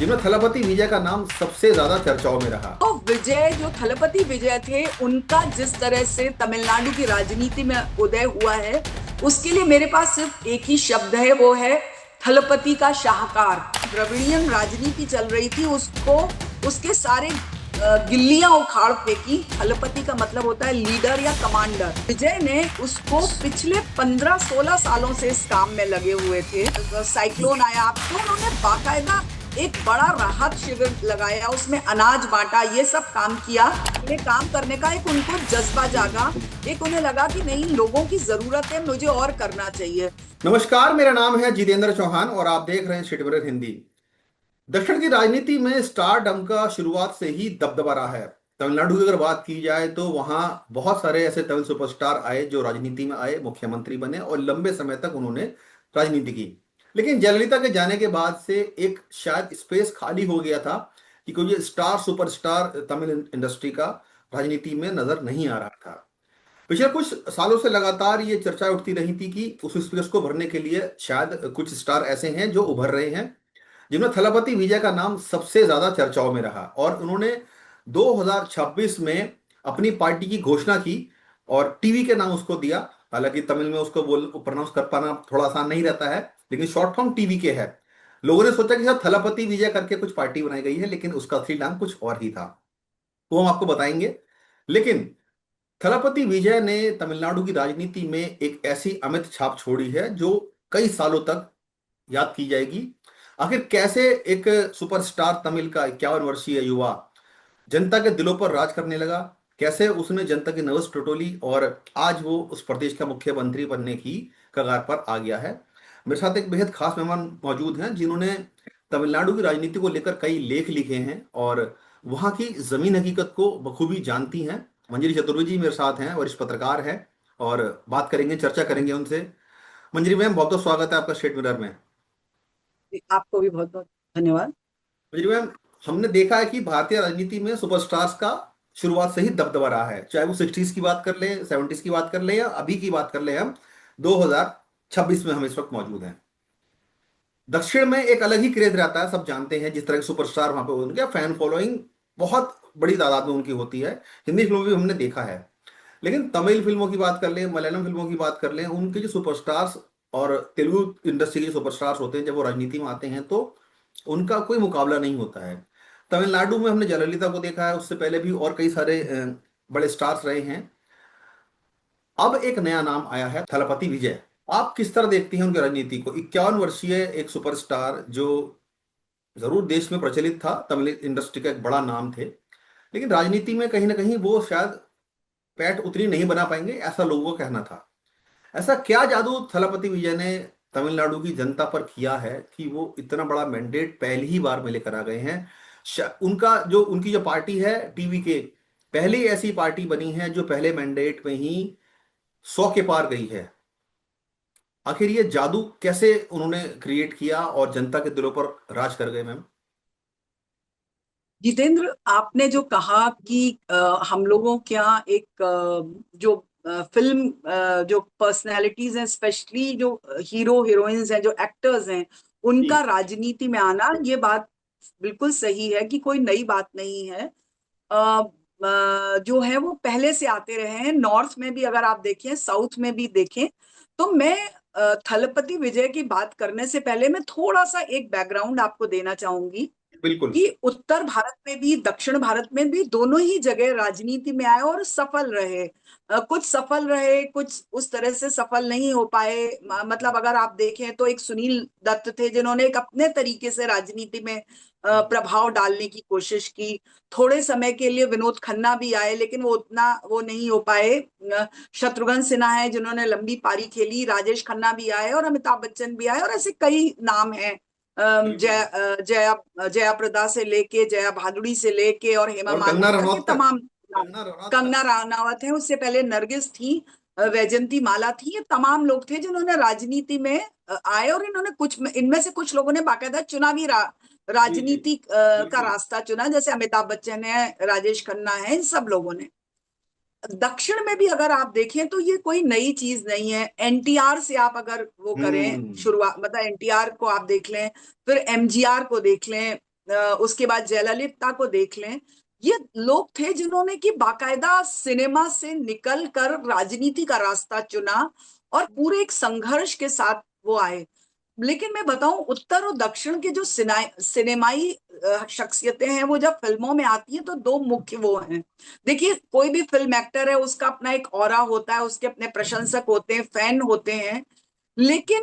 जिनमें थलपति विजय का नाम सबसे ज्यादा चर्चाओं में रहा। तो विजय जो थलपति विजय थे उनका जिस तरह से तमिलनाडु की राजनीति में उदय हुआ है, उसके लिए मेरे पास सिर्फ एक ही शब्द है, वो है थलपति का शाहकार। द्रविड़ियन राजनीति चल रही थी, उसको उसके सारे गिल्लियां उखाड़ फेंकी। थलपति का मतलब होता है लीडर या कमांडर। विजय ने उसको पिछले 15-16 सालों से इस काम में लगे हुए थे। साइक्लोन आया तो उन्होंने बाकायदा एक बड़ा राहत शिविर लगाया, उसमें अनाज बांटा, ये सब काम किया। ये काम करने का एक उनको जज्बा जागा, एक उन्हें लगा कि नहीं, लोगों की जरूरत है, मुझे और करना चाहिए। नमस्कार, मेरा नाम है जितेंद्र चौहान और आप देख रहे हैं स्टेट हिंदी। दक्षिण की राजनीति में स्टारडम का शुरुआत से ही दबदबा रहा है। तमिलनाडु की अगर बात की जाए तो वहां बहुत सारे ऐसे तमिल सुपरस्टार आए जो राजनीति में आए, मुख्यमंत्री बने और लंबे समय तक उन्होंने राजनीति की। लेकिन जयललिता के जाने के बाद से एक शायद स्पेस खाली हो गया था कि कोई स्टार सुपरस्टार तमिल इंडस्ट्री का राजनीति में नजर नहीं आ रहा था। पिछले कुछ सालों से लगातार ये चर्चा उठती रही थी कि उस स्पेस को भरने के लिए शायद कुछ स्टार ऐसे हैं जो उभर रहे हैं, जिनमें थलपति विजय का नाम सबसे ज्यादा चर्चाओं में रहा। और उन्होंने 2026 में अपनी पार्टी की घोषणा की और टीवी के नाम उसको दिया। हालांकि तमिल में उसको बोल प्रोनाउंस कर पाना थोड़ा आसान नहीं रहता है, लेकिन शॉर्ट फॉर्म टीवी के है। लोगों ने सोचा कि शायद थलपति विजय करके कुछ पार्टी बनाई गई है, लेकिन उसका असली नाम कुछ और ही था। वो हम आपको बताएंगे। लेकिन थलपति विजय ने तमिलनाडु की राजनीति में एक ऐसी अमिट छाप छोड़ी है जो कई सालों तक याद की जाएगी। आखिर कैसे एक सुपरस्टार तमिल का 51 वर्षीय युवा जनता के दिलों पर राज करने लगा, कैसे उसने जनता की नब्ज टटोली और आज वो उस प्रदेश का मुख्यमंत्री बनने की कगार पर आ गया है। मेरे साथ एक बेहद खास मेहमान मौजूद हैं जिन्होंने तमिलनाडु की राजनीति को लेकर कई लेख लिखे हैं और वहां की जमीन हकीकत को बखूबी जानती हैं। मंजरी चतुर्वेदी जी मेरे साथ हैं, वरिष्ठ पत्रकार हैं और बात करेंगे, चर्चा करेंगे उनसे। मंजरी मैम, बहुत बहुत स्वागत है आपका स्टेट मिरर में। आपको भी बहुत बहुत धन्यवाद। जी मैम, हमने देखा है कि भारतीय राजनीति में सुपरस्टार्स का शुरुआत से ही दबदबा रहा है, चाहे वो 60s की बात कर लें, 70s की बात कर लें या अभी की बात कर लें। हम 2026 में हम इस वक्त मौजूद हैं। दक्षिण में एक अलग ही क्रेज रहता है, सब जानते हैं जिस तरह के सुपरस्टार वहां पे, उनके फैन फॉलोइंग बहुत बड़ी तादाद में उनकी होती है। हिंदी फिल्मों में भी हमने देखा है। लेकिन तमिल फिल्मों की बात कर लें, मलयालम फिल्मों की बात कर लें, उनके जो सुपरस्टार्स और तेलुगु इंडस्ट्री के जो सुपरस्टार्स होते हैं, जब वो राजनीति में आते हैं तो उनका कोई मुकाबला नहीं होता है। तमिलनाडु में हमने जयललिता को देखा है, उससे पहले भी और कई सारे बड़े स्टार्स रहे हैं। अब एक नया नाम आया है, थलपति विजय। आप किस तरह देखती हैं उनकी राजनीति को? 51 वर्षीय एक सुपरस्टार जो जरूर देश में प्रचलित था, तमिल इंडस्ट्री का एक बड़ा नाम थे, लेकिन राजनीति में कहीं ना कहीं वो शायद पैठ उतनी नहीं बना पाएंगे, ऐसा लोगों का कहना था। ऐसा क्या जादू थलपति विजय ने तमिलनाडु की जनता पर किया है कि वो इतना बड़ा मैंडेट पहली ही बार में लेकर आ गए हैं? उनकी जो पार्टी है टीवी के, पहली ऐसी पार्टी बनी है जो पहले मैंडेट में ही 100 के पार गई है। आखिर ये जादू कैसे उन्होंने क्रिएट किया और जनता के दिलों पर राज कर गए मैम? जितेंद्र, आपने जो कहा कि हम लोगों के यहाँ एक जो फिल्म जो पर्सनालिटीज हैं, स्पेशली जो हीरो हीरोइंस हैं, जो एक्टर्स हैं, जी। उनका राजनीति में आना, ये बात बिल्कुल सही है कि कोई नई बात नहीं है। जो है वो पहले से आते रहे हैं। नॉर्थ में भी अगर आप देखें, साउथ में भी देखें, तो मैं थलपति विजय की बात करने से पहले मैं थोड़ा सा एक बैकग्राउंड आपको देना चाहूंगी बिल्कुल। कि उत्तर भारत में भी दक्षिण भारत में भी दोनों ही जगह राजनीति में आए और सफल रहे। कुछ सफल रहे, कुछ उस तरह से सफल नहीं हो पाए। मतलब अगर आप देखें तो एक सुनील दत्त थे जिन्होंने एक अपने तरीके से राजनीति में प्रभाव डालने की कोशिश की। थोड़े समय के लिए विनोद खन्ना भी आए, लेकिन वो उतना वो नहीं हो पाए। शत्रुघ्न सिन्हा है जिन्होंने लंबी पारी खेली, राजेश खन्ना भी आए और अमिताभ बच्चन भी आए, और ऐसे कई नाम हैं। बिल्कुल। जया जया प्रदा से लेके, जया भादुड़ी से लेके और हेमा और कंगना मालिनी तक, ये रनौत तक। तमाम नाम। कंगना रनौत तक। कंगना रानावत है, उससे पहले नरगिस थी, वैजंती माला थी। ये तमाम लोग थे जिन्होंने राजनीति में आए, और इन्होंने कुछ, इनमें से कुछ लोगों ने बाकायदा चुनावी जी जी। राजनीति का बिल्कुल। रास्ता चुना, जैसे अमिताभ बच्चन है, राजेश खन्ना है, इन सब लोगों ने। दक्षिण में भी अगर आप देखें तो ये कोई नई चीज नहीं है। एनटीआर से आप अगर वो करें हम्म। शुरुआत, मतलब एनटीआर को आप देख लें, फिर एमजीआर को देख लें, उसके बाद जयललिता को देख लें। ये लोग थे जिन्होंने कि बाकायदा सिनेमा से निकल कर राजनीति का रास्ता चुना और पूरे एक संघर्ष के साथ वो आए। लेकिन मैं बताऊं, उत्तर और दक्षिण के जो सिनेमाई शख्सियतें हैं, वो जब फिल्मों में आती हैं तो दो मुख्य वो हैं। देखिए, कोई भी फिल्म एक्टर है, उसका अपना एक ऑरा होता है, उसके अपने प्रशंसक होते हैं, फैन होते हैं। लेकिन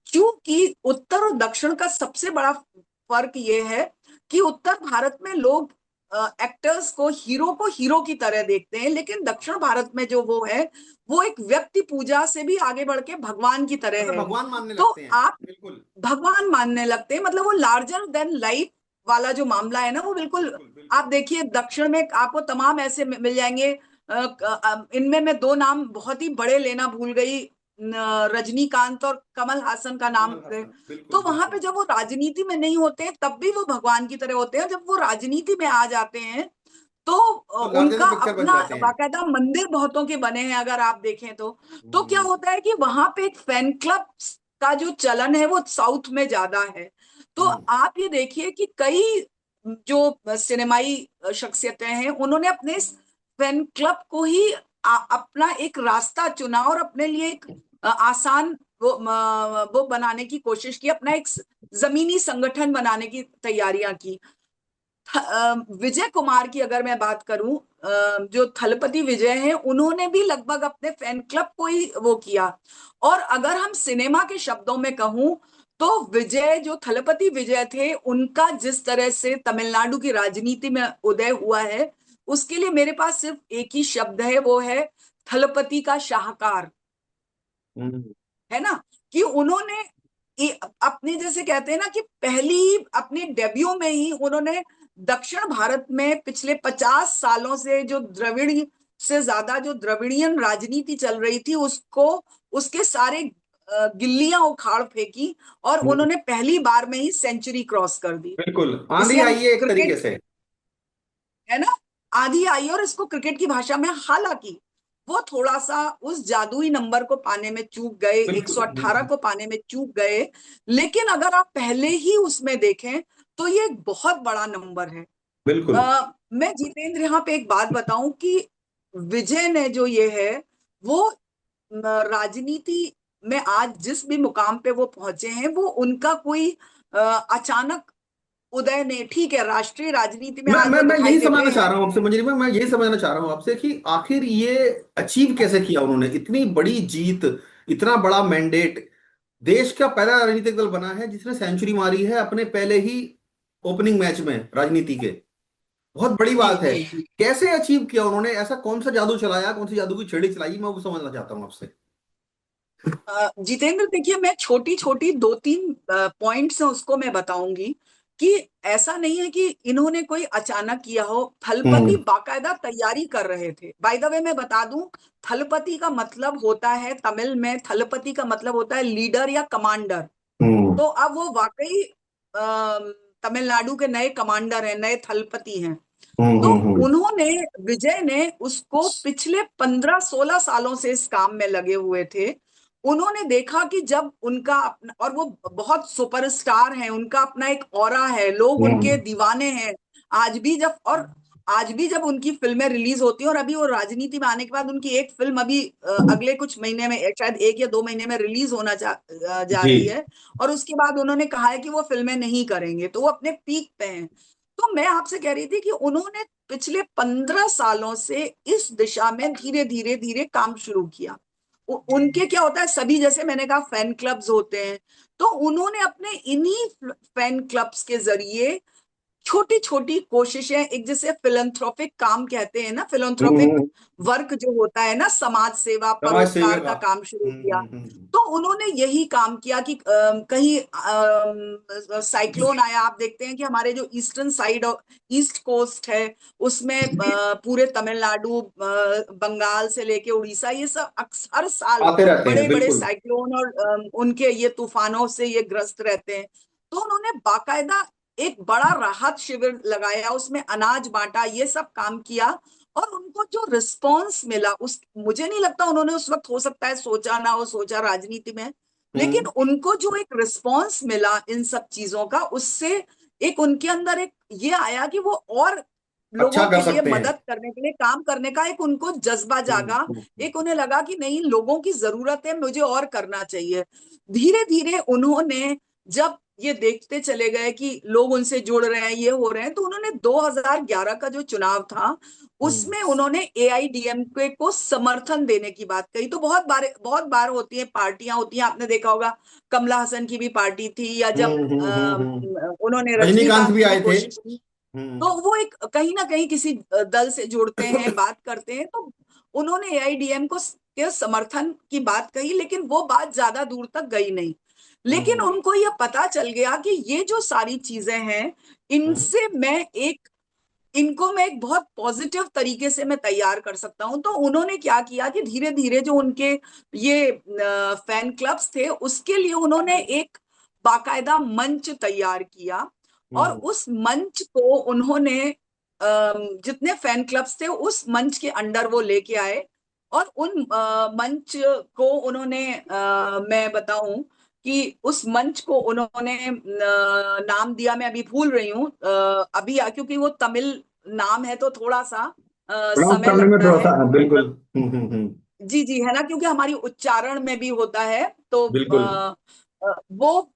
क्योंकि उत्तर और दक्षिण का सबसे बड़ा फर्क ये है कि उत्तर भारत में लोग एक्टर्स को हीरो की तरह देखते हैं, लेकिन दक्षिण भारत में जो वो है, वो एक व्यक्ति पूजा से भी आगे बढ़ के भगवान की तरह मतलब है। भगवान मानने तो लगते हैं। आप बिल्कुल भगवान मानने लगते हैं, मतलब वो लार्जर देन लाइफ वाला जो मामला है ना, वो बिल्कुल। बिल्कुल आप बिल्कुल। देखिए, दक्षिण में आपको तमाम ऐसे मिल जाएंगे। इनमें मैं दो नाम बहुत ही बड़े लेना भूल गई, रजनीकांत और कमल हासन का नाम कमल है। हसन, तो बिल्कुल वहां पे बिल्कुल। जब वो राजनीति में नहीं होते हैं, तब भी वो भगवान की तरह होते हैं। जब वो राजनीति में आ जाते हैं तो तो लार्जर उनका देन पिक्चर बन अपना जाते हैं। बाकायदा मंदिर बहुतों के बने हैं, अगर आप देखें तो क्या हम्म, होता है कि वहां पे एक फैन क्लब का जो चलन है वो साउथ में ज्यादा है। तो हम्म, आप ये देखिए कि कई जो सिनेमाई शख्सियतें हैं, उन्होंने अपने इस फैन क्लब को ही अपना एक रास्ता चुना और अपने लिए एक आसान वो बनाने की कोशिश की, अपना एक जमीनी संगठन बनाने की तैयारियां की। विजय कुमार की अगर मैं बात करूं, जो थलपति विजय हैं, उन्होंने भी लगभग अपने फैन क्लब को ही वो किया। और अगर हम सिनेमा के शब्दों में कहूं, तो विजय, जो थलपति विजय थे, उनका जिस तरह से तमिलनाडु की राजनीति में उदय हुआ है, उसके लिए मेरे पास सिर्फ एक ही शब्द है, वो है थलपति का शाहकार। हम्म, है ना, कि उन्होंने अपने, जैसे कहते हैं ना, कि पहली अपने डेब्यू में ही उन्होंने दक्षिण भारत में पिछले 50 सालों से जो द्रविड़ से ज्यादा जो द्रविड़ियन राजनीति चल रही थी, उसको, उसके सारे गिल्लियां उखाड़ फेंकी और हम्म, उन्होंने पहली बार में ही सेंचुरी क्रॉस कर दी। बिल्कुल जिसे आंधी हम आई है एक तरीके क्रिकेट, से। है ना, आधी आई। और इसको क्रिकेट की भाषा में, हालांकि वो थोड़ा सा उस जादुई नंबर को पाने में चूक गए, बिल्कुल 118 को पाने में चूक गए। लेकिन अगर आप पहले ही उसमें देखें तो ये एक बहुत बड़ा नंबर है। बिल्कुल। मैं जितेंद्र यहाँ पे एक बात बताऊं कि विजय ने जो ये है, वो राजनीति में आज जिस भी मुकाम पे वो पहुंचे हैं, वो उनका कोई अचानक उदय नहीं। ठीक है, राष्ट्रीय राजनीति में मैं आज मैं वो मैं दिखाई यही देते समझना चाह हैं। रहा हूँ आपसे मंजरी में, मैं यही समझना चाह रहा हूँ आपसे कि आखिर ये अचीव कैसे किया उन्होंने, इतनी बड़ी जीत, इतना बड़ा मैंडेट। देश का पहला राजनीतिक दल बना है जिसने सेंचुरी मारी है अपने पहले ही ओपनिंग मैच में राजनीति के। बहुत बड़ी जी बात है। जी जी। कैसे अचीव किया उन्होंने, ऐसा कौन सा जादू चलाया, कौन सी जादू की छड़ी चलाई, मैं वो समझना चाहता हूँ आपसे। जितेंद्र, देखिए, मैं छोटी छोटी दो तीन पॉइंट्स हैं, उसको मैं बताऊंगी कि ऐसा नहीं है कि इन्होंने कोई अचानक किया हो। थलपति हम्म, बाकायदा तैयारी कर रहे थे। बाय द वे, मैं बता दूं, थलपति का मतलब होता है, तमिल में थलपति का मतलब होता है लीडर या कमांडर। हम्म, तो अब वो वाकई तमिलनाडु के नए कमांडर हैं, नए थलपति हैं। तो हम्म। उन्होंने, विजय ने उसको पिछले 15-16 सालों से इस काम में लगे हुए थे। उन्होंने देखा कि जब उनका अपना, और वो बहुत सुपरस्टार हैं, उनका अपना एक ऑरा है, लोग उनके हम्म, दीवाने हैं। आज भी जब, और आज भी जब उनकी फिल्में रिलीज होती हैं, और अभी वो राजनीति में आने के बाद उनकी एक फिल्म अभी अगले कुछ महीने में, शायद 1 या 2 महीने में रिलीज होना जा जी। रही है। और उसके बाद उन्होंने कहा है कि वो फिल्में नहीं करेंगे, तो वो अपने पीक पे हैं। तो मैं आपसे कह रही थी कि उन्होंने पिछले 15 सालों से इस दिशा में धीरे धीरे धीरे काम शुरू किया। उनके क्या होता है, सभी, जैसे मैंने कहा, फैन क्लब्स होते हैं। तो उन्होंने अपने इन्हीं फैन क्लब्स के जरिए छोटी छोटी कोशिशें, एक जैसे फिलंथ्रोपिक काम कहते हैं ना, फिलंथ्रोपिक हम्म, वर्क जो होता है ना, समाज सेवा, समाज परोपकार सेवा। का काम शुरू किया। हम्म। तो उन्होंने यही काम किया कि कहीं साइक्लोन आया, आप देखते हैं कि हमारे जो ईस्टर्न साइड, ईस्ट कोस्ट है, उसमें पूरे तमिलनाडु, बंगाल से लेके उड़ीसा, ये सब हर साल आते रहते हैं बड़े बड़े बिल्कुल। साइक्लोन और उनके ये तूफानों से ये ग्रस्त रहते हैं। तो उन्होंने बाकायदा एक बड़ा राहत शिविर लगाया, उसमें अनाज बांटा, ये सब काम किया। और उनको जो रिस्पॉन्स मिला, उस, मुझे नहीं लगता उन्होंने उस वक्त, हो सकता है सोचा ना हो, सोचा राजनीति में, लेकिन हम्म, उनको जो एक रिस्पॉन्स मिला इन सब चीजों का, उससे एक उनके अंदर एक ये आया कि वो और अच्छा लोगों कर के लिए सकते हैं। मदद करने के लिए काम करने का एक उनको जज्बा जागा। हम्म। एक उन्हें लगा कि नहीं, लोगों की जरूरत है, मुझे और करना चाहिए। धीरे धीरे उन्होंने जब ये देखते चले गए कि लोग उनसे जुड़ रहे हैं, ये हो रहे हैं, तो उन्होंने 2011 का जो चुनाव था हम्म। उसमें उन्होंने एआईडीएमके को समर्थन देने की बात कही। तो बहुत बार होती है, पार्टियां होती हैं, आपने देखा होगा कमला हसन की भी पार्टी थी, या जब उन्होंने रजनीकांत रजनीकांत भी की भी आए थे। कोशिश की, तो वो एक कहीं ना कहीं किसी दल से जुड़ते हैं, बात करते हैं। तो उन्होंने एआईडीएम को के समर्थन की बात कही, लेकिन वो बात ज्यादा दूर तक गई नहीं। लेकिन हम्म। उनको ये पता चल गया कि ये जो सारी चीजें हैं, हम्म। इनसे मैं एक इनको मैं एक बहुत पॉजिटिव तरीके से मैं तैयार कर सकता हूं। तो उन्होंने क्या किया कि धीरे धीरे जो उनके ये फैन क्लब्स थे, उसके लिए उन्होंने एक बाकायदा मंच तैयार किया। और हम्म। उस मंच को उन्होंने जितने फैन क्लब्स थे उस मंच के अंडर वो लेके आए। और उन मंच को उन्होंने मैं बताऊं कि उस मंच को उन्होंने नाम दिया, मैं अभी भूल रही हूँ अभी, क्योंकि वो तमिल नाम है तो थोड़ा सा प्रोनाउंस समय करने में लगता थोड़ा है। सा, बिल्कुल। जी जी, है ना, क्योंकि हमारी उच्चारण में भी होता है। तो बिल्कुल। वो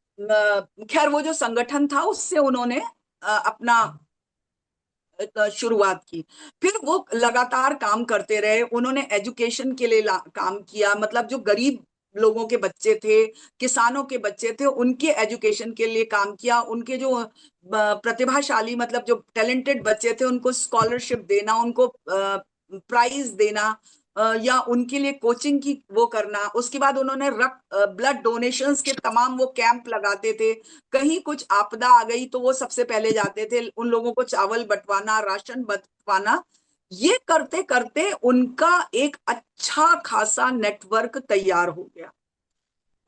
खैर वो जो संगठन था उससे उन्होंने अपना शुरुआत की। फिर वो लगातार काम करते रहे, उन्होंने एजुकेशन के लिए काम किया। मतलब जो गरीब लोगों के बच्चे थे, किसानों के बच्चे थे, उनके एजुकेशन के लिए काम किया। उनके जो प्रतिभाशाली, मतलब जो टैलेंटेड बच्चे थे, उनको स्कॉलरशिप देना, उनको प्राइज देना, या उनके लिए कोचिंग की वो करना। उसके बाद उन्होंने रक्त ब्लड डोनेशंस के तमाम वो कैंप लगाते थे। कहीं कुछ आपदा आ गई तो वो सबसे पहले जाते थे उन लोगों को चावल बंटवाना, राशन बंटवाना। ये करते करते उनका एक अच्छा खासा नेटवर्क तैयार हो गया।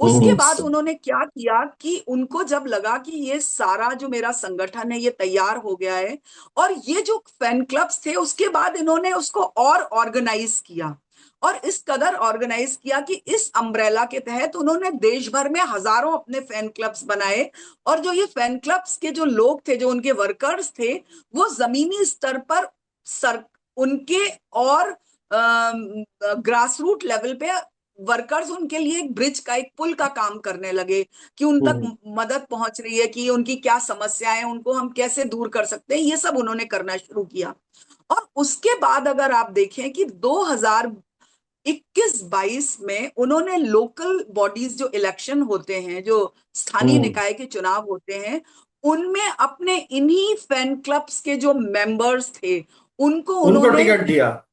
उसके हम्म। बाद उन्होंने क्या किया कि उनको जब लगा कि ये सारा जो मेरा संगठन है ये तैयार हो गया है, और ये जो फैन क्लब्स थे, उसके बाद इन्होंने उसको और ऑर्गेनाइज किया। और इस कदर ऑर्गेनाइज किया कि इस अम्ब्रेला के तहत उन्होंने देश भर में हजारों अपने फैन क्लब्स बनाए। और जो ये फैन क्लब्स के जो लोग थे, जो उनके वर्कर्स थे, वो जमीनी स्तर पर सर उनके और ग्रास रूट लेवल पे वर्कर्स उनके लिए एक ब्रिज का, एक पुल का काम करने लगे कि उन तक हम्म। मदद पहुंच रही है, कि उनकी क्या समस्याएं, उनको हम कैसे दूर कर सकते हैं, ये सब उन्होंने करना शुरू किया। और उसके बाद अगर आप देखें कि 2021-22 में उन्होंने लोकल बॉडीज, जो इलेक्शन होते हैं, जो स्थानीय हम्म। निकाय के चुनाव होते हैं, उनमें अपने इन्हीं फैन क्लब्स के जो मेंबर्स थे, उनको उनको उन्होंने टिकट दिया।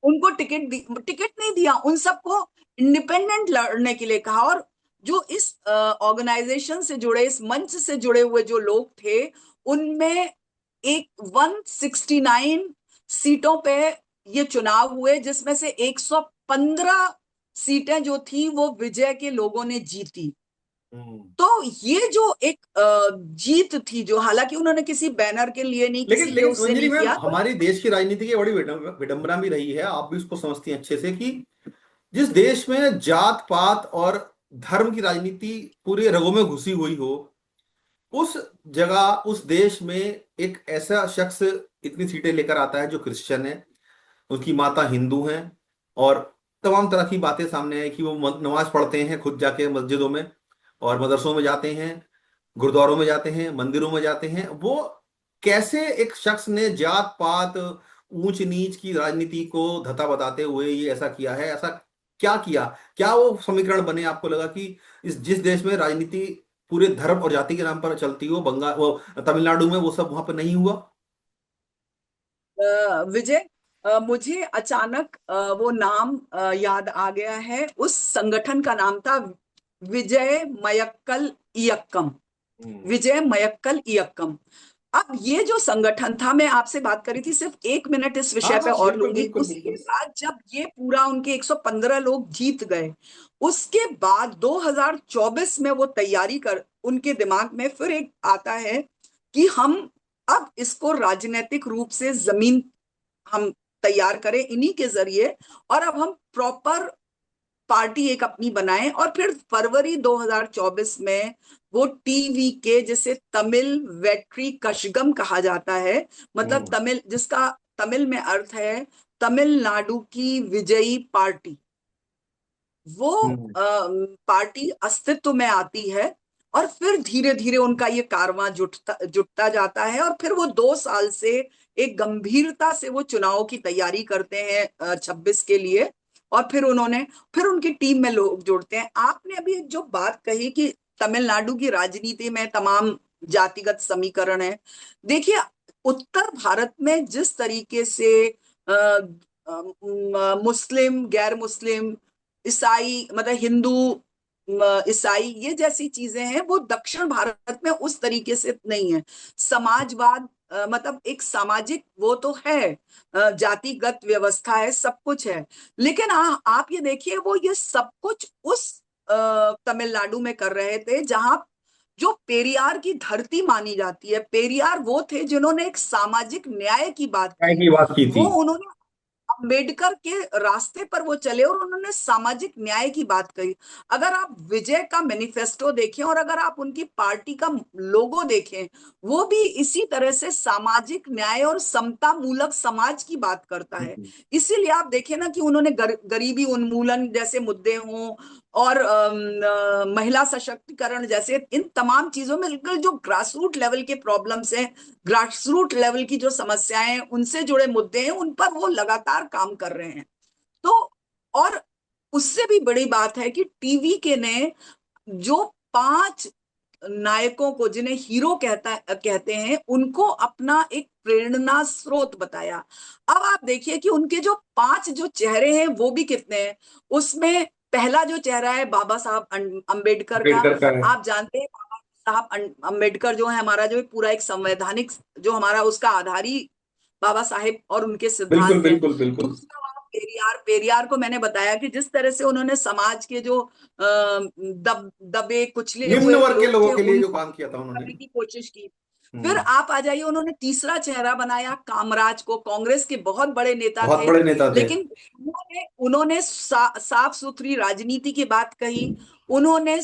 उनको टिकट नहीं दिया, उन सबको इंडिपेंडेंट लड़ने के लिए कहा। और जो इस ऑर्गेनाइजेशन से जुड़े, इस मंच से जुड़े हुए जो लोग थे, उनमें एक 169 सीटों पे ये चुनाव हुए, जिसमें से 115 सीटें जो थी वो विजय के लोगों ने जीती। हम्म। तो ये जो एक जीत थी, जो हालांकि उन्होंने किसी बैनर के लिए नहीं, लेकिन किसी के लेकिन उससे अंजलि नहीं मैम, किया। हमारी देश की राजनीति की बड़ी विडंबना भी रही है, आप भी उसको समझती हैं अच्छे से, कि जिस देश में जात पात और धर्म की राजनीति पूरे रगों में घुसी हुई हो, उस जगह, उस देश में एक ऐसा शख्स इतनी सीटें लेकर आता है जो क्रिश्चियन है, उसकी माता हिंदू हैं, और तमाम तरह की बातें सामने है कि वो नमाज पढ़ते हैं खुद जाके मस्जिदों में, और मदरसों में जाते हैं, गुरुद्वारों में जाते हैं, मंदिरों में जाते हैं। वो कैसे एक शख्स ने जात पात, ऊंच नीच की राजनीति को धता बताते हुए ये ऐसा किया है, ऐसा क्या किया? क्या वो समीकरण बने, आपको लगा कि इस जिस देश में राजनीति पूरे धर्म और जाति के नाम पर चलती हो, बंगाल, वो तमिलनाडु में, वो सब वहां पर नहीं हुआ? विजय, मुझे अचानक वो नाम याद आ गया है। उस संगठन का नाम था विजय मयक्कल इयक्कम। हम्म। विजय मयक्कल इयक्कम। अब ये जो संगठन था, मैं आपसे बात करी थी, सिर्फ 1 मिनट इस हाँ विषय पे हाँ, और बिल्कुल लूंगी। बिल्कुल उसके बिल्कुल। बाद जब ये पूरा उनके 115 लोग जीत गए, उसके बाद 2024 में वो तैयारी कर, उनके दिमाग में फिर एक आता है कि हम अब इसको राजनीतिक रूप से जमीन हम तैयार करें इन्हीं के जरिए, और अब हम प्रॉपर पार्टी एक अपनी बनाएं। और फिर फरवरी 2024 में वो टीवी के, जिसे तमिल वेट्री कशगम कहा जाता है, मतलब हम्म। तमिल, जिसका तमिल में अर्थ है तमिलनाडु की विजयी पार्टी, वो हम्म। पार्टी अस्तित्व में आती है। और फिर धीरे धीरे उनका ये कारवां जुटता जुटता जाता है, और फिर वो 2 साल से एक गंभीरता से वो चुनाव की तैयारी करते हैं 26 के लिए। और फिर उनकी टीम में लोग जुड़ते हैं। आपने अभी जो बात कही कि तमिलनाडु की राजनीति में तमाम जातिगत समीकरण है, देखिए, उत्तर भारत में जिस तरीके से मुस्लिम, गैर मुस्लिम, ईसाई, मतलब हिंदू, ईसाई, ये जैसी चीजें हैं, वो दक्षिण भारत में उस तरीके से नहीं है। समाजवाद, मतलब एक सामाजिक वो तो है, जातिगत व्यवस्था है, सब कुछ है। लेकिन आप ये देखिए, वो ये सब कुछ उस तमिलनाडु में कर रहे थे जहां जो पेरियार की धरती मानी जाती है। पेरियार वो थे जिन्होंने एक सामाजिक न्याय की बात काय की। की बात की वो थी। उन्होंने अम्बेडकर के रास्ते पर वो चले और उन्होंने सामाजिक न्याय की बात कही। अगर आप विजय का मैनिफेस्टो देखें और अगर आप उनकी पार्टी का लोगो देखें, वो भी इसी तरह से सामाजिक न्याय और समता मूलक समाज की बात करता है। हम्म। इसीलिए आप देखें ना कि उन्होंने गरीबी उन्मूलन जैसे मुद्दे हों, और महिला सशक्तिकरण जैसे, इन तमाम चीजों में बिल्कुल जो ग्रास रूट लेवल के प्रॉब्लम्स हैं, ग्रास रूट लेवल की जो समस्याएं हैं, उनसे जुड़े मुद्दे हैं, उन पर वो लगातार काम कर रहे हैं। तो और उससे भी बड़ी बात है कि टीवी के ने जो 5 नायकों को, जिन्हें हीरो कहते हैं, उनको अपना एक प्रेरणा स्रोत बताया। अब आप देखिए कि उनके जो 5 जो चेहरे हैं वो भी कितने हैं। उसमें पहला जो चेहरा है बाबा साहब अंबेडकर का। अम्बेडकर का है। आप जानते हैं बाबा साहब अंबेडकर जो है हमारा, जो पूरा एक संवैधानिक, जो हमारा उसका आधार ही बाबा साहेब और उनके बिल्कुल सिद्धांत हैं। बिल्कुल बिल्कुल। दूसरा वहाँ पेरियार, पेरियार को मैंने बताया कि जिस तरह से उन्होंने समाज के जो दबे कुचले निम्न हुए वर्ग के लोग लोगों थे के लिए जो उनको काम किया था उन्होंने। करने की कोशिश की। फिर हम्म। आप आ जाइए, उन्होंने तीसरा चेहरा बनाया कामराज को। कांग्रेस के बहुत बड़े नेता बहुत थे, बड़े नेता थे। लेकिन उन्होंने साफ सुथरी राजनीति की बात कही। उन्होंने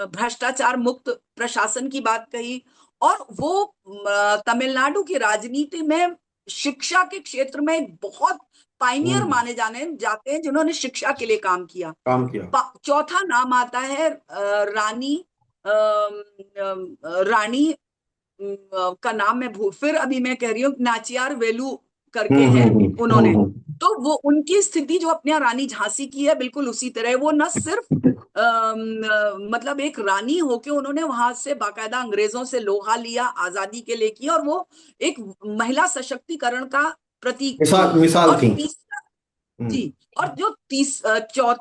भ्रष्टाचार मुक्त प्रशासन की बात कही। और वो तमिलनाडु की राजनीति में शिक्षा के क्षेत्र में बहुत पाइनियर हम्म। माने जाने जाते हैं, जिन्होंने शिक्षा के लिए काम किया। काम किया। चौथा नाम आता है रानी, रानी का नाम मैं भूल, फिर अभी मैं कह रही हूँ, नाचियार वेलु करके हैं उन्होंने। तो वो उनकी स्थिति जो अपने यहाँ रानी झांसी की है, बिल्कुल उसी तरह। वो न सिर्फ मतलब एक रानी होके उन्होंने वहां से बाकायदा अंग्रेजों से लोहा लिया, आजादी के लिए किया, और वो एक महिला सशक्तिकरण का प्रतीक थी। मिसाल मिसाल और थी। तीसरा, हम्म। जी, और जो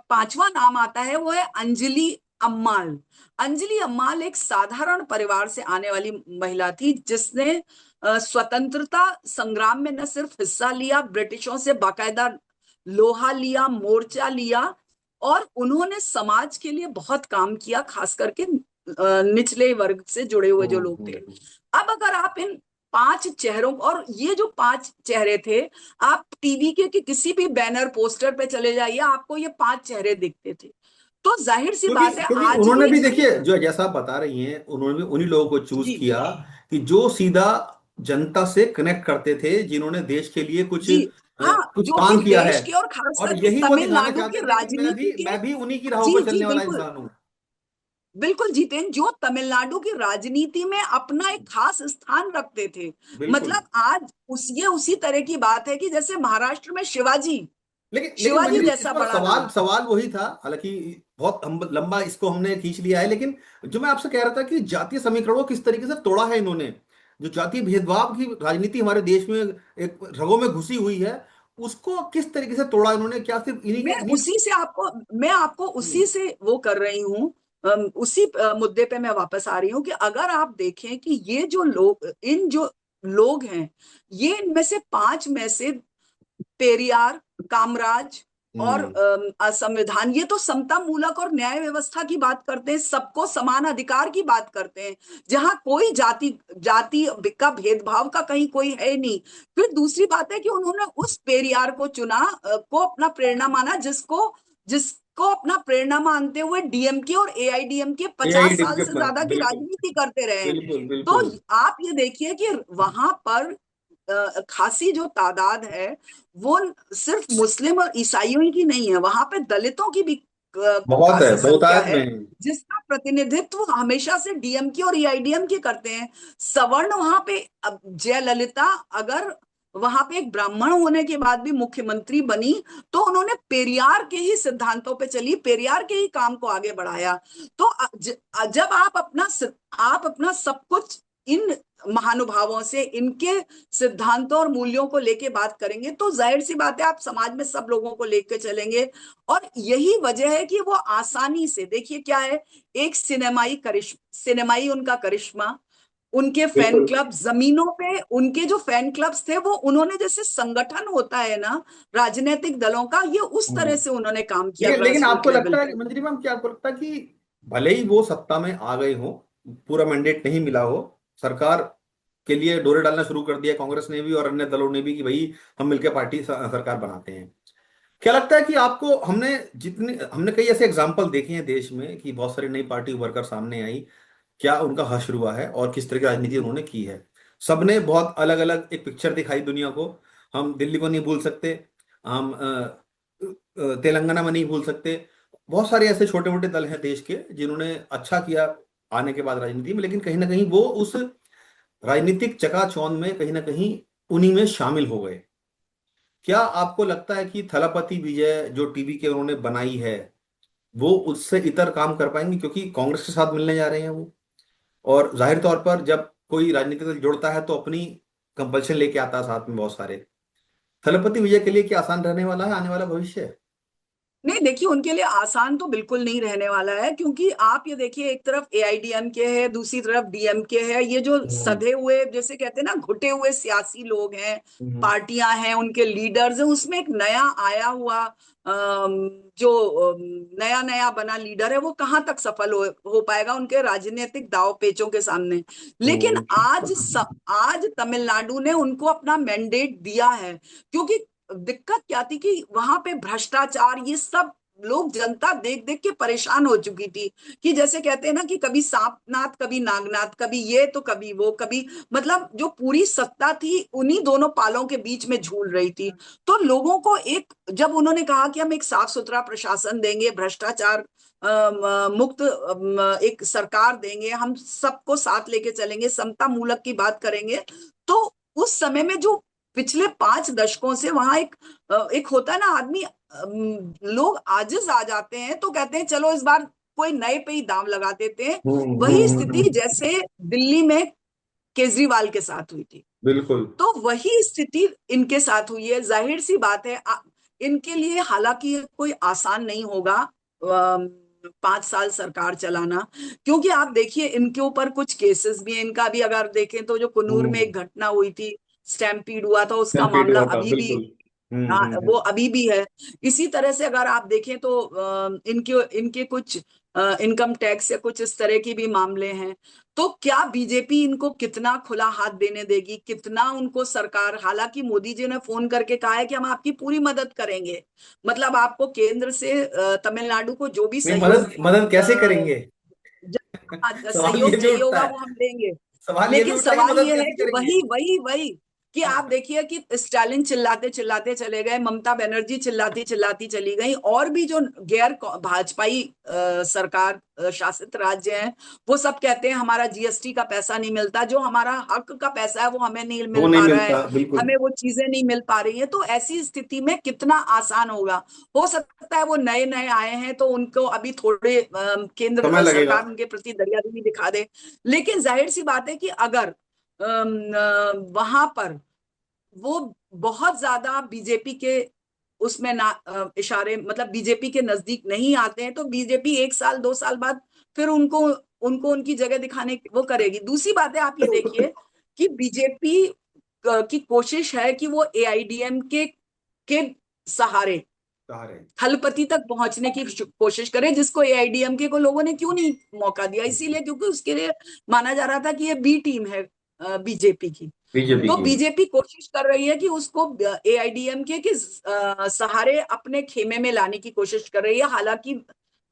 पांचवा नाम आता है वो है अंजलि अम्माल। अंजलि अम्माल एक साधारण परिवार से आने वाली महिला थी, जिसने स्वतंत्रता संग्राम में न सिर्फ हिस्सा लिया, ब्रिटिशों से बाकायदा लोहा लिया, मोर्चा लिया, और उन्होंने समाज के लिए बहुत काम किया, खास करके निचले वर्ग से जुड़े हुए जो लोग थे। हम्म। अब अगर आप इन 5 चेहरों, और ये जो 5 चेहरे थे, आप टीवी के कि किसी भी बैनर पोस्टर पे चले जाइए, आपको ये 5 चेहरे दिखते थे। तो जाहिर सी क्योंकि बात है क्योंकि आज उन्होंने भी भी देखिए, जो जैसा आप बता रही हैं, उन्होंने भी उन्हीं लोगों को चूज जी किया कि जो सीधा जनता से कनेक्ट करते थे, जिन्होंने देश के लिए कुछ जी, हाँ, कुछ जो कि काम किया है। देश के और खास और करके यही वो दिखाना तमिलनाडु चाहते के थे कि मैं भी राजनीति के, मैं भी उन्हीं की राहों जी पर जी चलने वाला बिल्कुल, इंसान हूँ। बिल्कुल जीतेन, जो तमिलनाडु की राजनीति में अपना एक खास स्थान रखते थे। बिल्कुल। मतलब आज ये उसी तरह की बात है कि जैसे महाराष्ट्र में शिवाजी, लेकिन लेकिन शिवाजी मंजरी, इस जैसा पर बड़ा सवाल नाम। सवाल वही था, हालांकि बहुत लंबा इसको हमने खींच लिया है, लेकिन जो मैं आपसे कह रहा था कि जातीय समीकरणों को किस तरीके से तोड़ा है इन्होंने, जो जातीय भेदभाव की राजनीति हमारे देश में एक रगों में घुसी हुई है, उसको किस तरीके से तोड़ा इन्होंने, क्या सिर्फ इन्हीं के मैं इन्हीं। उसी से आपको मैं आपको उसी हम्म। से वो कर रही हूँ। उसी मुद्दे पे मैं वापस आ रही हूँ कि अगर आप देखें कि ये जो लोग, इन जो लोग हैं, ये इनमें से 5 में से पेरियार, कामराज और हम्म। संविधान, ये तो समता मूलक और न्याय व्यवस्था की बात करते हैं, सबको समान अधिकार की बात करते हैं, जहां कोई जाति जाति का भेदभाव का कहीं कोई है नहीं। फिर दूसरी बात है कि उन्होंने उस पेरियार को चुना, को अपना प्रेरणा माना, जिसको जिस को अपना प्रेरणा मानते हुए डीएमके और एआईडीएमके 50 साल एआईडीएमके से पर ज्यादा की बिल्कुल, राजनीति करते रहे हैं। बिल्कुल, तो बिल्कुल। आप ये देखिए कि वहां पर खासी जो तादाद है वो सिर्फ मुस्लिम और ईसाइयों की नहीं है, वहां पे दलितों की भी बहुत है, खासी संख्या बहुतायत है, में है। जिसका प्रतिनिधित्व हमेशा से डीएमके और एआईडीएमके करते हैं। सवर्ण वहां पे, अब जयललिता अगर वहां पे एक ब्राह्मण होने के बाद भी मुख्यमंत्री बनी, तो उन्होंने पेरियार के ही सिद्धांतों पे चली, पेरियार के ही काम को आगे बढ़ाया। तो जब आप अपना सब कुछ इन महानुभावों से, इनके सिद्धांतों और मूल्यों को लेके बात करेंगे, तो जाहिर सी बात है आप समाज में सब लोगों को लेके चलेंगे। और यही वजह है कि वो आसानी से, देखिए क्या है, एक सिनेमाई उनका करिश्मा, उनके फैन बिल्कुल। क्लब जमीनों पे, उनके जो फैन क्लब्स थे वो उन्होंने, जैसे संगठन होता है ना राजनीतिक दलों का, ये उस तरह हम्म। से उन्होंने काम किया लेकिन ग्रासरूट आपको लेवल लगता है पे। कि मंजरी मैम, क्या आपको लगता है कि भले ही वो सत्ता में आ गए हो, पूरा मैंडेट नहीं मिला हो, सरकार के लिए डोरे डालना शुरू कर दिया कांग्रेस ने भी और अन्य दलों ने भी कि भाई हम मिलकर पार्टी सरकार बनाते हैं, क्या लगता है कि आपको, हमने कई ऐसे एग्जाम्पल देखे हैं देश में कि बहुत सारी नई पार्टी उभर कर सामने आई, क्या उनका हश्र हुआ है और किस तरह की राजनीति उन्होंने की है। सबने बहुत अलग अलग एक पिक्चर दिखाई दुनिया को। हम दिल्ली को नहीं भूल सकते, हम तेलंगाना में नहीं भूल सकते। बहुत सारे ऐसे छोटे मोटे दल हैं देश के जिन्होंने अच्छा किया आने के बाद राजनीति में, लेकिन कहीं ना कहीं वो उस राजनीतिक चकाचौंध में कहीं ना कहीं उन्हीं में शामिल हो गए। क्या आपको लगता है कि थलापति विजय जो टीवी के उन्होंने बनाई है, वो उससे इतर काम कर पाएंगे, क्योंकि कांग्रेस के साथ मिलने जा रहे हैं वो, और जाहिर तौर पर जब कोई राजनीतिक दल जुड़ता है तो अपनी कंपल्शन लेके आता है साथ में बहुत सारे। थलपति विजय के लिए क्या आसान रहने वाला है आने वाला भविष्य? नहीं, देखिए उनके लिए आसान तो बिल्कुल नहीं रहने वाला है, क्योंकि आप ये देखिए एक तरफ एआईडीएमके है, दूसरी तरफ डीएमके है। ये जो हम्म, सधे हुए, जैसे कहते हैं ना, घुटे हुए सियासी लोग हैं, हम्म, पार्टियां हैं, उनके लीडर्स हैं, उसमें एक नया आया हुआ जो नया नया बना लीडर है वो कहाँ तक सफल हो पाएगा उनके राजनीतिक दाव पेचों के सामने। लेकिन आज तमिलनाडु ने उनको अपना मैंडेट दिया है, क्योंकि दिक्कत क्या थी कि वहां पे भ्रष्टाचार, ये सब लोग, जनता देख देख के परेशान हो चुकी थी, कि जैसे कहते हैं ना कि कभी सांपनाथ कभी नागनाथ, कभी ये तो कभी वो, कभी, मतलब जो पूरी सत्ता थी उन्हीं दोनों पालों के बीच में झूल रही थी। तो लोगों को एक, जब उन्होंने कहा कि हम एक साफ सुथरा प्रशासन देंगे, भ्रष्टाचार मुक्त एक सरकार देंगे, हम सबको साथ लेके चलेंगे, समता मूलक की बात करेंगे, तो उस समय में जो पिछले 5 दशकों से वहां एक होता है ना आदमी, लोग आजिज आ जाते हैं तो कहते हैं चलो इस बार कोई नए पे ही दांव लगा देते हैं। हम्म, वही स्थिति जैसे दिल्ली में केजरीवाल के साथ हुई थी, बिल्कुल। तो वही स्थिति इनके साथ हुई है। जाहिर सी बात है, इनके लिए हालांकि ये कोई आसान नहीं होगा 5 साल सरकार चलाना, क्योंकि आप देखिए इनके ऊपर कुछ केसेस भी हैं। इनका भी अगर देखें तो जो कुन्नूर में हम्म, एक घटना हुई थी, स्टैम्पीड हुआ था, उसका स्टैम्पेड मामला हुआ था, अभी भी, बिल्कुल। हाँ, वो अभी भी है। इसी तरह से अगर आप देखें तो इनके इनके कुछ इनकम टैक्स या कुछ इस तरह की भी मामले हैं। तो क्या बीजेपी इनको कितना खुला हाथ देने देगी, कितना उनको सरकार, हालांकि मोदी जी ने फोन करके कहा है कि हम आपकी पूरी मदद करेंगे, मतलब आपको केंद्र से तमिलनाडु को जो भी नहीं, सहयोग मदद मदद कैसे करेंगे? सवाल ये सहयोग भी चाहिए उठता होगा है। वो हम देंगे। सवाल ये भी लेकिन उठता है कि सवाल मदद ये है कैसे कि करेंगे? वही वही वही कि आप देखिए कि स्टालिन चिल्लाते चिल्लाते चले गए, ममता बनर्जी चिल्लाती चिल्लाती चली गई, और भी जो गैर भाजपाई सरकार शासित राज्य हैं, वो सब कहते हैं हमारा जीएसटी का पैसा नहीं मिलता, जो हमारा हक का पैसा है वो हमें नहीं मिल वो नहीं पा रहा है, मिलता, बिल्कुल। हमें वो चीजें नहीं मिल पा रही हैं। तो ऐसी स्थिति में कितना आसान होगा। हो सकता है वो नए नए आए हैं तो उनको अभी थोड़े समय केंद्र लगेगा। सरकार उनके प्रति दरियादिली दिखा दे, लेकिन जाहिर सी बात है कि अगर वहां पर वो बहुत ज्यादा बीजेपी के उसमें ना इशारे, मतलब बीजेपी के नजदीक नहीं आते हैं, तो बीजेपी 1 साल 2 साल बाद फिर उनको उनको उनकी जगह दिखाने वो करेगी। दूसरी बात है, आप ये देखिए कि बीजेपी की कोशिश है कि वो एआईडीएम के सहारे सहारे। थलपति तक पहुंचने की कोशिश करे, जिसको एआईडीएमके को लोगों ने क्यों नहीं मौका दिया, इसीलिए क्योंकि उसके लिए माना जा रहा था कि ये बी टीम है बीजेपी की। बीजेपी तो की। बीजेपी कोशिश कर रही है कि उसको एआईडीएमके के सहारे अपने खेमे में लाने की कोशिश कर रही है। हालांकि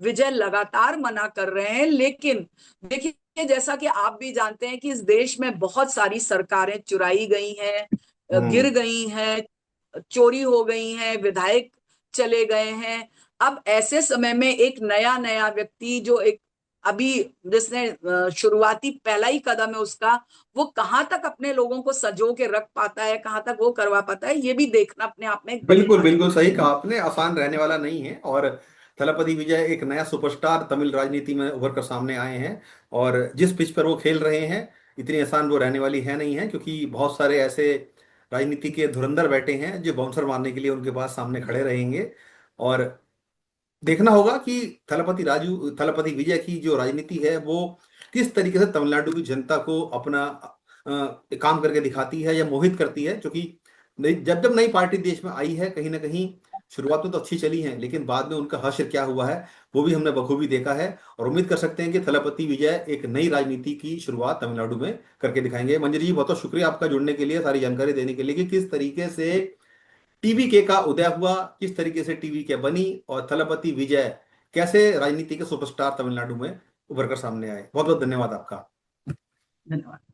विजय लगातार मना कर रहे हैं, लेकिन देखिए, जैसा कि आप भी जानते हैं कि इस देश में बहुत सारी सरकारें चुराई गई हैं, गिर हम्म। गई हैं, चोरी हो गई हैं, विधायक चले गए हैं। अब ऐसे समय में एक नया नया व्यक्ति जो एक अभी जिसने शुरुआती पहला ही कदम है उसका, वो कहाँ तक अपने लोगों को संजो के रख पाता है, कहाँ तक वो करवा पाता है, ये भी देखना अपने आप में एक बड़ी बिल्कुल बात है। बिल्कुल सही कहा आपने, आसान रहने वाला नहीं है। और थलपति विजय एक नया सुपरस्टार तमिल राजनीति में उभर कर सामने आए हैं। और जिस पिच पर वो खेल रहे हैं, इतनी आसान वो रहने वाली है नहीं है, क्योंकि बहुत सारे ऐसे राजनीति के धुरंधर बैठे हैं जो बाउंसर मारने के लिए उनके पास सामने खड़े रहेंगे। और देखना होगा कि थलपति विजय की जो राजनीति है वो किस तरीके से तमिलनाडु की जनता को अपना काम करके दिखाती है या मोहित करती है। क्योंकि जब जब नई पार्टी देश में आई है, कहीं ना कहीं शुरुआत में तो अच्छी चली है, लेकिन बाद में उनका हश्र क्या हुआ है वो भी हमने बखूबी देखा है। और उम्मीद कर सकते हैं कि थलपति विजय एक नई राजनीति की शुरुआत तमिलनाडु में करके दिखाएंगे। मंजरी जी, बहुत बहुत शुक्रिया आपका जुड़ने के लिए, सारी जानकारी देने के लिए कि किस तरीके से टीवी के का उदय हुआ, किस तरीके से टीवी के बनी, और थलपति विजय कैसे राजनीति के सुपरस्टार तमिलनाडु में उभर कर सामने आए। बहुत बहुत धन्यवाद आपका। धन्यवाद।